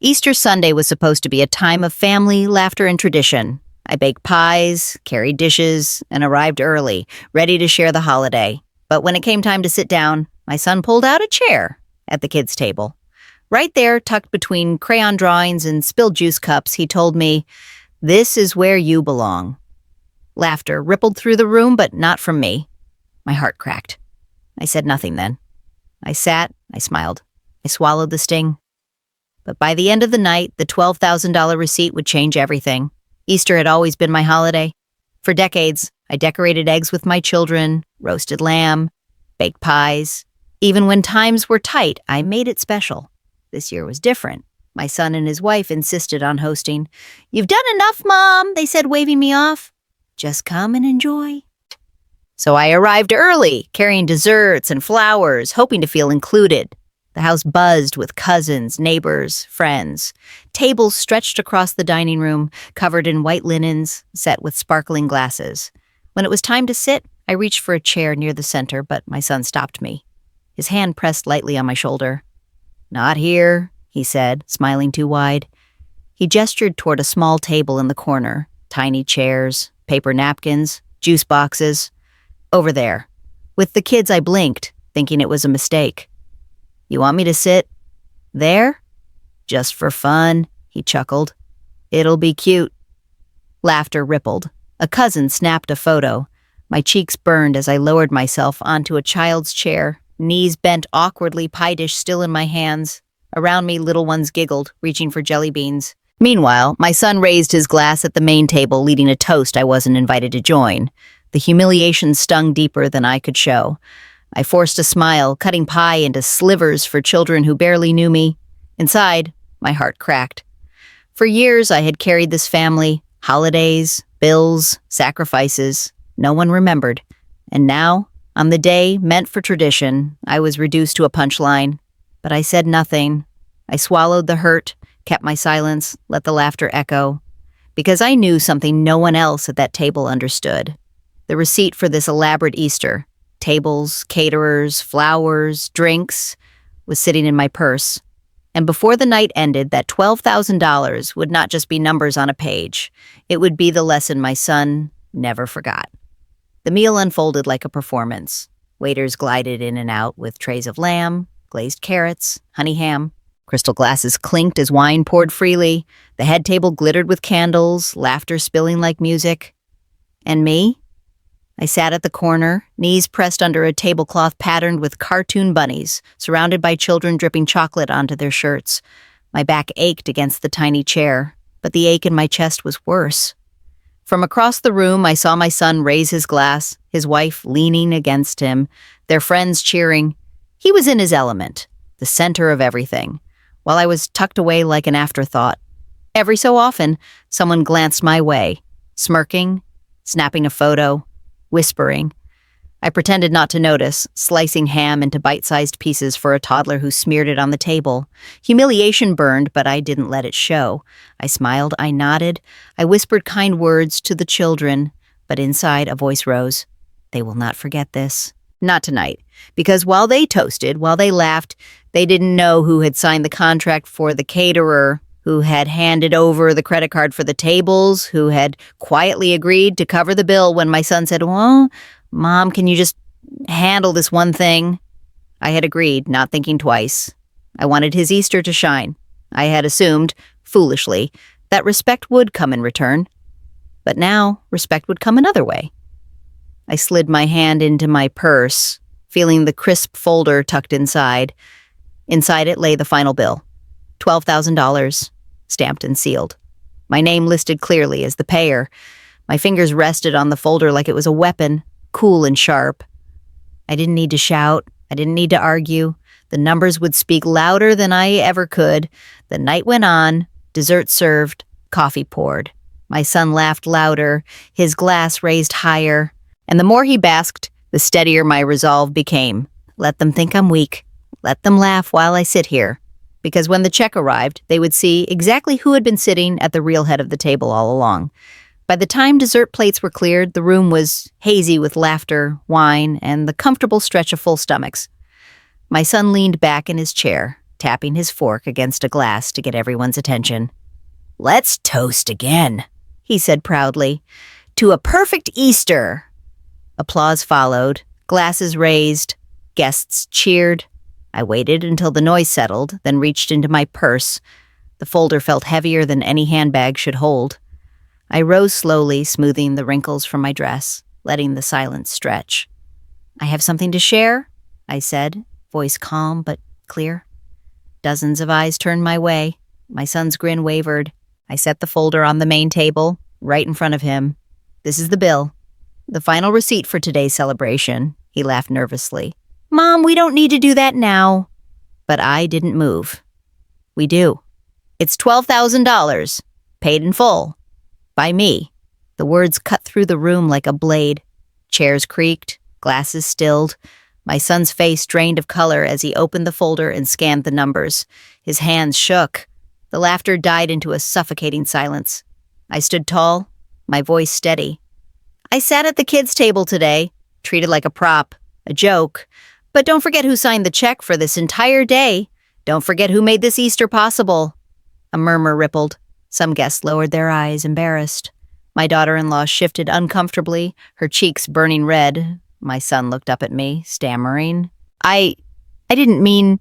Easter Sunday was supposed to be a time of family, laughter, and tradition. I baked pies, carried dishes, and arrived early, ready to share the holiday. But when it came time to sit down, my son pulled out a chair at the kids' table. Right there, tucked between crayon drawings and spilled juice cups, he told me, "This is where you belong." Laughter rippled through the room, but not from me. My heart cracked. I said nothing then. I sat, I smiled. I swallowed the sting. But by the end of the night, the $12,000 receipt would change everything. Easter had always been my holiday. For decades, I decorated eggs with my children, roasted lamb, baked pies. Even when times were tight, I made it special. This year was different. My son and his wife insisted on hosting. "You've done enough, Mom," they said, waving me off. "Just come and enjoy." So I arrived early, carrying desserts and flowers, hoping to feel included. The house buzzed with cousins, neighbors, friends. Tables stretched across the dining room, covered in white linens, set with sparkling glasses. When it was time to sit, I reached for a chair near the center, but my son stopped me. His hand pressed lightly on my shoulder. "Not here," he said, smiling too wide. He gestured toward a small table in the corner, tiny chairs, paper napkins, juice boxes. "Over there." With the kids, I blinked, thinking it was a mistake. "You want me to sit there?" "Just for fun," he chuckled. "It'll be cute." Laughter rippled. A cousin snapped a photo. My cheeks burned as I lowered myself onto a child's chair, knees bent awkwardly, pie dish still in my hands. Around me, little ones giggled, reaching for jelly beans. Meanwhile, my son raised his glass at the main table, leading a toast I wasn't invited to join. The humiliation stung deeper than I could show. I forced a smile, cutting pie into slivers for children who barely knew me. Inside, my heart cracked. For years, I had carried this family, holidays, bills, sacrifices. No one remembered. And now, on the day meant for tradition, I was reduced to a punchline. But I said nothing. I swallowed the hurt, kept my silence, let the laughter echo. Because I knew something no one else at that table understood. The receipt for this elaborate Easter, tables, caterers, flowers, drinks, was sitting in my purse. And before the night ended, that $12,000 would not just be numbers on a page. It would be the lesson my son never forgot. The meal unfolded like a performance. Waiters glided in and out with trays of lamb, glazed carrots, honey ham. Crystal glasses clinked as wine poured freely. The head table glittered with candles, laughter spilling like music. And me? I sat at the corner, knees pressed under a tablecloth patterned with cartoon bunnies, surrounded by children dripping chocolate onto their shirts. My back ached against the tiny chair, but the ache in my chest was worse. From across the room, I saw my son raise his glass, his wife leaning against him, their friends cheering. He was in his element, the center of everything, while I was tucked away like an afterthought. Every so often, someone glanced my way, smirking, snapping a photo, whispering. I pretended not to notice, slicing ham into bite-sized pieces for a toddler who smeared it on the table. Humiliation burned, but I didn't let it show. I smiled, I nodded, I whispered kind words to the children, but inside a voice rose. They will not forget this. Not tonight, because while they toasted, while they laughed, they didn't know who had signed the contract for the caterer, who had handed over the credit card for the tables, who had quietly agreed to cover the bill when my son said, "Well, Mom, can you just handle this one thing?" I had agreed, not thinking twice. I wanted his Easter to shine. I had assumed, foolishly, that respect would come in return. But now, respect would come another way. I slid my hand into my purse, feeling the crisp folder tucked inside. Inside it lay the final bill. $12,000, stamped and sealed. My name listed clearly as the payer. My fingers rested on the folder like it was a weapon, cool and sharp. I didn't need to shout. I didn't need to argue. The numbers would speak louder than I ever could. The night went on, dessert served, coffee poured. My son laughed louder, his glass raised higher. And the more he basked, the steadier my resolve became. Let them think I'm weak. Let them laugh while I sit here. Because when the check arrived, they would see exactly who had been sitting at the real head of the table all along. By the time dessert plates were cleared, the room was hazy with laughter, wine, and the comfortable stretch of full stomachs. My son leaned back in his chair, tapping his fork against a glass to get everyone's attention. "Let's toast again," he said proudly. "To a perfect Easter." Applause followed, glasses raised, guests cheered. I waited until the noise settled, then reached into my purse. The folder felt heavier than any handbag should hold. I rose slowly, smoothing the wrinkles from my dress, letting the silence stretch. "I have something to share," I said, voice calm but clear. Dozens of eyes turned my way. My son's grin wavered. I set the folder on the main table, right in front of him. "This is the bill. The final receipt for today's celebration." He laughed nervously. "Mom, we don't need to do that now." But I didn't move. "We do. It's $12,000, paid in full. By me." The words cut through the room like a blade. Chairs creaked, glasses stilled. My son's face drained of color as he opened the folder and scanned the numbers. His hands shook. The laughter died into a suffocating silence. I stood tall, my voice steady. "I sat at the kids' table today, treated like a prop, a joke. But don't forget who signed the check for this entire day. Don't forget who made this Easter possible." A murmur rippled. Some guests lowered their eyes, embarrassed. My daughter-in-law shifted uncomfortably, her cheeks burning red. My son looked up at me, stammering. I didn't mean..."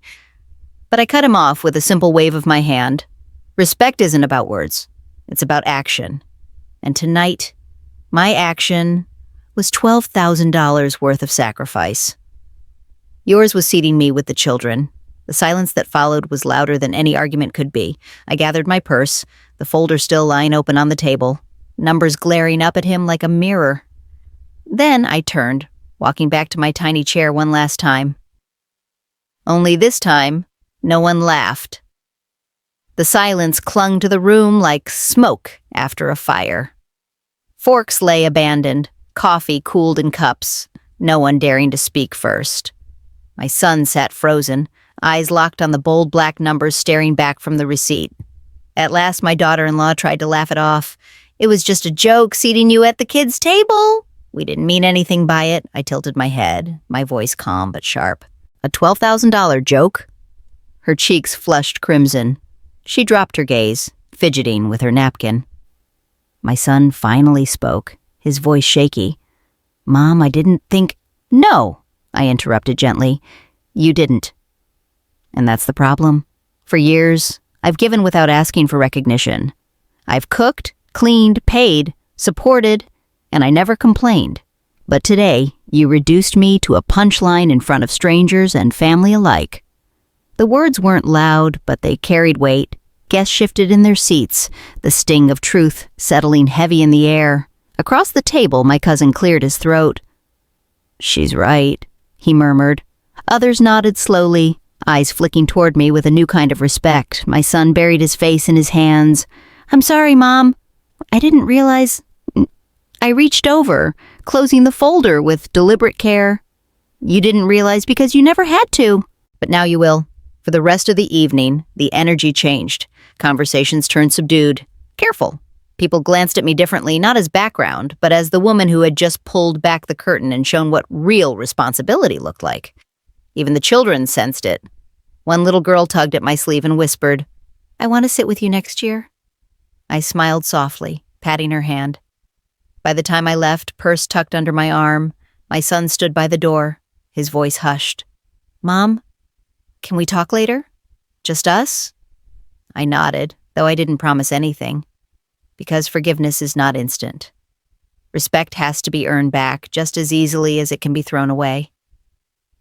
But I cut him off with a simple wave of my hand. Respect isn't about words. It's about action. And tonight, my action was $12,000 worth of sacrifice. Yours was seating me with the children. The silence that followed was louder than any argument could be. I gathered my purse, the folder still lying open on the table, numbers glaring up at him like a mirror. Then I turned, walking back to my tiny chair one last time. Only this time, no one laughed. The silence clung to the room like smoke after a fire. Forks lay abandoned, coffee cooled in cups, no one daring to speak first. My son sat frozen, eyes locked on the bold black numbers staring back from the receipt. At last, my daughter-in-law tried to laugh it off. "It was just a joke seating you at the kids' table. We didn't mean anything by it." I tilted my head, my voice calm but sharp. "A $12,000 joke?" Her cheeks flushed crimson. She dropped her gaze, fidgeting with her napkin. My son finally spoke, his voice shaky. "Mom, I didn't think—" "No," I interrupted gently. "You didn't. And that's the problem. For years, I've given without asking for recognition. I've cooked, cleaned, paid, supported, and I never complained. But today, you reduced me to a punchline in front of strangers and family alike." The words weren't loud, but they carried weight. Guests shifted in their seats, the sting of truth settling heavy in the air. Across the table, my cousin cleared his throat. "She's right," he murmured. Others nodded slowly, eyes flicking toward me with a new kind of respect. My son buried his face in his hands. "I'm sorry, Mom. I didn't realize..." I reached over, closing the folder with deliberate care. "You didn't realize because you never had to. But now you will." For the rest of the evening, the energy changed. Conversations turned subdued. Careful. People glanced at me differently, not as background, but as the woman who had just pulled back the curtain and shown what real responsibility looked like. Even the children sensed it. One little girl tugged at my sleeve and whispered, "I want to sit with you next year." I smiled softly, patting her hand. By the time I left, purse tucked under my arm, my son stood by the door, his voice hushed. "Mom, can we talk later? Just us?" I nodded, though I didn't promise anything. Because forgiveness is not instant. Respect has to be earned back just as easily as it can be thrown away.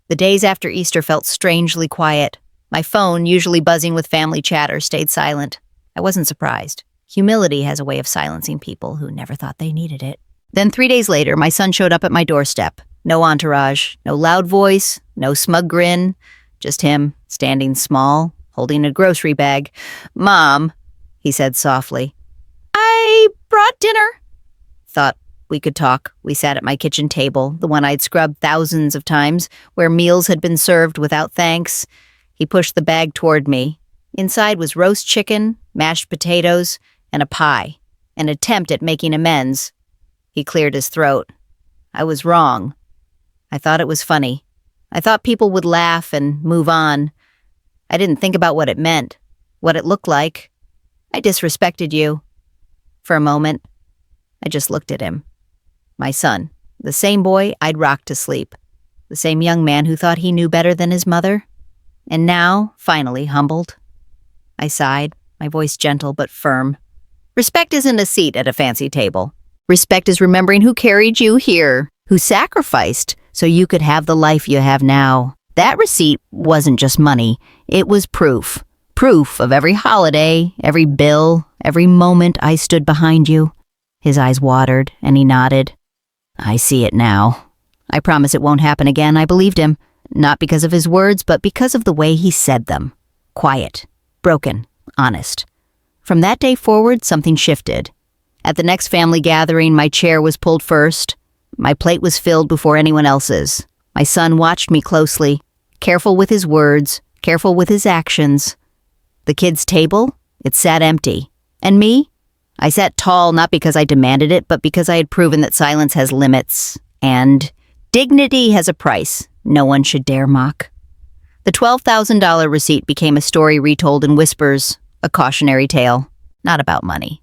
The days after Easter felt strangely quiet. My phone, usually buzzing with family chatter, stayed silent. I wasn't surprised. Humility has a way of silencing people who never thought they needed it. Then 3 days later, my son showed up at my doorstep. No entourage, no loud voice, no smug grin. Just him, standing small, holding a grocery bag. "Mom," he said softly. "I brought dinner." Thought we could talk. We sat at my kitchen table, the one I'd scrubbed thousands of times, where meals had been served without thanks. He pushed the bag toward me. Inside was roast chicken, mashed potatoes, and a pie, an attempt at making amends. He cleared his throat. I was wrong. I thought it was funny. I thought people would laugh and move on. I didn't think about what it meant, what it looked like. I disrespected you. For a moment, I just looked at him. My son, the same boy I'd rocked to sleep, the same young man who thought he knew better than his mother, and now, finally, humbled. I sighed, my voice gentle but firm. Respect isn't a seat at a fancy table. Respect is remembering who carried you here, who sacrificed so you could have the life you have now. That receipt wasn't just money. It was proof. Proof of every holiday, every bill, every moment I stood behind you. His eyes watered, and he nodded. I see it now. I promise it won't happen again. I believed him, not because of his words, but because of the way he said them. Quiet, broken, honest. From that day forward, something shifted. At the next family gathering, my chair was pulled first. My plate was filled before anyone else's. My son watched me closely, careful with his words, careful with his actions. The kids' table, it sat empty. And me? I sat tall not because I demanded it, but because I had proven that silence has limits. And dignity has a price no one should dare mock. The $12,000 receipt became a story retold in whispers, a cautionary tale, not about money,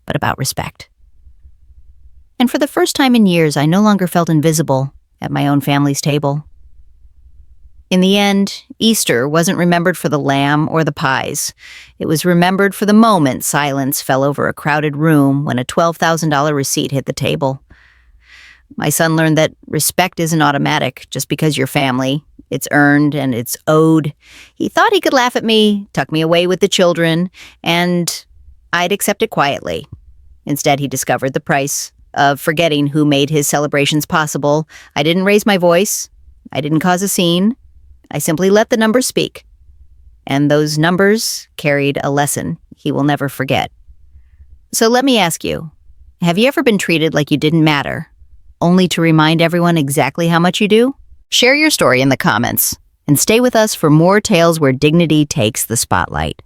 but about respect. And for the first time in years, I no longer felt invisible at my own family's table. In the end, Easter wasn't remembered for the lamb or the pies. It was remembered for the moment silence fell over a crowded room when a $12,000 receipt hit the table. My son learned that respect isn't automatic just because you're family. It's earned and it's owed. He thought he could laugh at me, tuck me away with the children, and I'd accept it quietly. Instead, he discovered the price of forgetting who made his celebrations possible. I didn't raise my voice. I didn't cause a scene. I simply let the numbers speak. And those numbers carried a lesson he will never forget. So let me ask you, have you ever been treated like you didn't matter, only to remind everyone exactly how much you do? Share your story in the comments, and stay with us for more tales where dignity takes the spotlight.